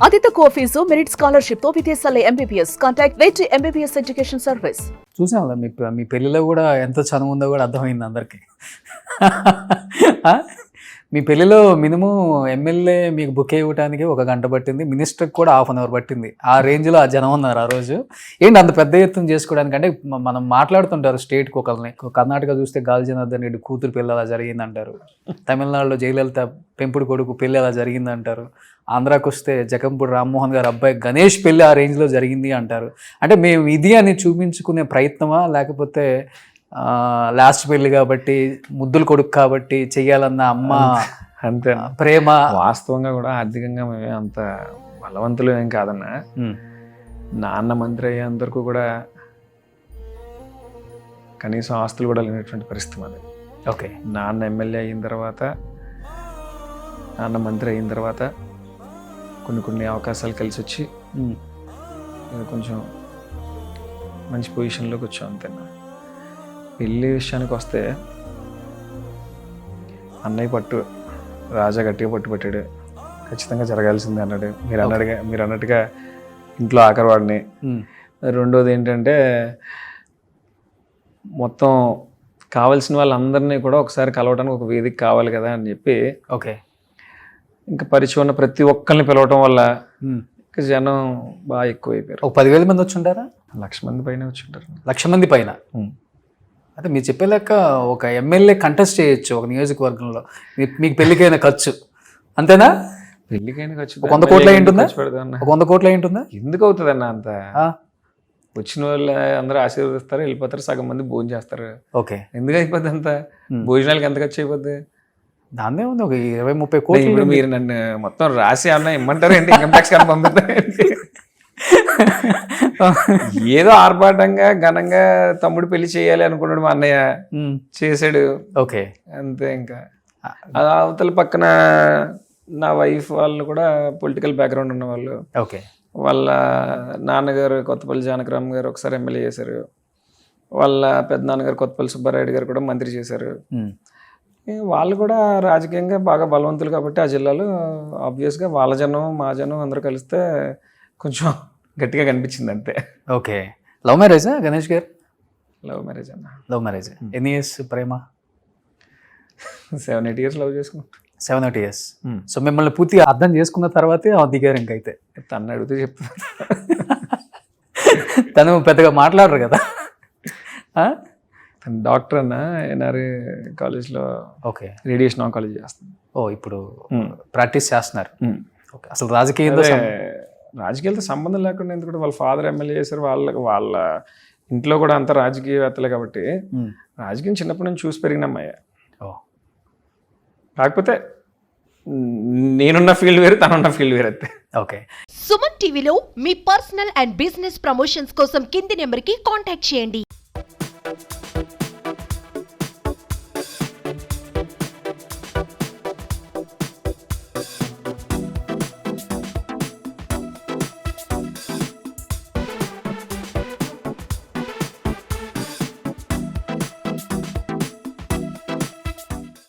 అతి తక్కువ fee merit scholarship తో విదేశాల ఎంబీబీఎస్. కాంటాక్ట్ వెయిట్ ఎంబీబీఎస్ ఎడ్యుకేషన్ సర్వీస్. చూసాం కదా మీ పెళ్ళిలో కూడా ఎంత చనువు ఉందో కూడా అర్థమైంది అందరికీ. మీ పెళ్ళిలో మినిమం ఎమ్మెల్యే మీకు బుక్ ఇవ్వడానికి 1 గంట పట్టింది, మినిస్టర్కి కూడా 1/2 అవర్ పట్టింది. ఆ రేంజ్లో ఆ జనం ఉన్నారు ఆ రోజు. ఏంటి అంత పెద్ద ఎత్తున చేసుకోవడానికి? అంటే మనం మాట్లాడుతుంటారు స్టేట్కి ఒకరిని. కర్ణాటక చూస్తే గాలి జనార్దన్ రెడ్డి కూతురు పెళ్ళి అలా జరిగిందంటారు, తమిళనాడులో జయలలిత పెంపుడు కొడుకు పెళ్ళి అలా జరిగిందంటారు, ఆంధ్రాకి వస్తే జకంపూడి రామ్మోహన్ గారు అబ్బాయి గణేష్ పెళ్ళి ఆ రేంజ్లో జరిగింది అంటారు. అంటే మేము ఇది అని చూపించుకునే ప్రయత్నమా, లేకపోతే లాస్ట్ పెళ్ళి కాబట్టి ముద్దులు కొడుకు కాబట్టి చెయ్యాలన్న అమ్మ అంతే ప్రేమ? వాస్తవంగా కూడా ఆర్థికంగా మేమే అంత బలవంతులు ఏం కాదన్న. నాన్న మంత్రి అయ్యేంతవరకు కూడా కనీసం ఆస్తులు కూడా లేనటువంటి పరిస్థితి అది. ఓకే. నాన్న ఎమ్మెల్యే అయిన తర్వాత, నాన్న మంత్రి అయిన తర్వాత కొన్ని అవకాశాలు కలిసి వచ్చి కొంచెం మంచి పొజిషన్లోకి వచ్చాం అంతేనా. పెళ్ళి విషయానికి వస్తే అన్నయ్య రాజా గట్టిగా పట్టుబట్టాడు, ఖచ్చితంగా జరగాల్సిందే అన్నాడు. మీరు అన్నట్టుగా ఇంట్లో ఆఖరివాడిని. రెండోది ఏంటంటే మొత్తం కావాల్సిన వాళ్ళందరినీ కూడా ఒకసారి కలవడానికి ఒక వేదిక కావాలి కదా అని చెప్పి, ఓకే, ఇంకా పరిచయం ఉన్న ప్రతి ఒక్కరిని పిలవటం వల్ల ఇంకా జనం బాగా ఎక్కువైపోయారు. 10,000 మంది వచ్చి ఉంటారా? 1,00,000 మంది పైన వచ్చి ఉంటారు. 1,00,000 మంది పైన. అంటే మీరు చెప్పే లెక్క ఒక ఎమ్మెల్యే కంటెస్ట్ చేయొచ్చు ఒక నియోజకవర్గంలో. మీకు పెళ్ళికైన ఖర్చు అంతేనా? పెళ్ళికైనా ఖర్చు 100 కోట్లు అయి ఉంటుందా? 100 కోట్లు అయి ఉంటుందా? ఎందుకు అవుతుంది అన్న అంత? వచ్చిన వాళ్ళు అందరూ ఆశీర్వదిస్తారు, వెళ్ళిపోతారు, సగం మంది భోజనం చేస్తారు. ఓకే. ఎందుకు అయిపోద్ది అంత? భోజనాలకి ఎంత ఖర్చు అయిపోద్ది? దాన్నే ఉంది ఒక 20-30 కోట్లు. ఇప్పుడు మీరు నన్ను మొత్తం రాసి అన్న ఇమ్మంటారు ఏంటి? ఇన్కమ్ ట్యాక్స్ కానీ పంపిస్తారేంటి? ఏదో ఆర్భాటంగా ఘనంగా తమ్ముడు పెళ్లి చేయాలి అనుకున్నాడు మా అన్నయ్య, చేశాడు. ఓకే, అంతే. ఇంకా అవతల పక్కన నా వైఫ్ వాళ్ళు కూడా పొలిటికల్ బ్యాక్గ్రౌండ్ ఉన్న వాళ్ళు. ఓకే. వాళ్ళ నాన్నగారు కొత్తపల్లి జానకరామ్ గారు ఒకసారి ఎమ్మెల్యే చేశారు, వాళ్ళ పెద్దనాన్నగారు కొత్తపల్లి సుబ్బారాయుడు గారు కూడా మంత్రి చేశారు. వాళ్ళు కూడా రాజకీయంగా బాగా బలవంతులు కాబట్టి ఆ జిల్లాలో ఆబ్వియస్గా వాళ్ళ జనం మా జనం అందరూ కలిస్తే కొంచెం గట్టిగా కనిపించింది అంతే. ఓకే. లవ్ మ్యారేజా గణేష్ గారు? లవ్ మ్యారేజ్ అన్న. Love marriage. ఎన్ని ఇయర్స్ ప్రేమ? 7-8 years లవ్ చేసుకున్నాం. 7-8 years. సో మిమ్మల్ని పూర్తిగా అర్థం చేసుకున్న తర్వాతే దిగారు ఇంకైతే. తను అడిగితే చెప్తాను. తను పెద్దగా మాట్లాడరు కదా. తను డాక్టర్ అన్న, ఎన్ఆర్ఏ కాలేజ్లో. ఓకే. రేడియేషన్ ఆంకాలజీ చేస్తుంది. ఇప్పుడు ప్రాక్టీస్ చేస్తున్నారు. ఓకే. అసలు రాజకీయాలతో సంబంధం లేకుండా, ఎందుకంటే వాళ్ళ ఫాదర్ ఎమ్మెల్యే చేశారు, వాళ్ళ ఇంట్లో కూడా అంతా రాజకీయవేత్తలే కాబట్టి రాజకీయం చిన్నప్పటి నుంచి చూసి పెరిగిన అమ్మాయి. కాకపోతే నేనున్న ఫీల్డ్ వేరు, తనున్న ఫీల్డ్ వేరు అంతే. ఓకే. సుమన్ టీవీలో మీ పర్సనల్ అండ్ బిజినెస్ ప్రమోషన్స్ కోసం కింది నెంబర్కి కాంటాక్ట్ చేయండి.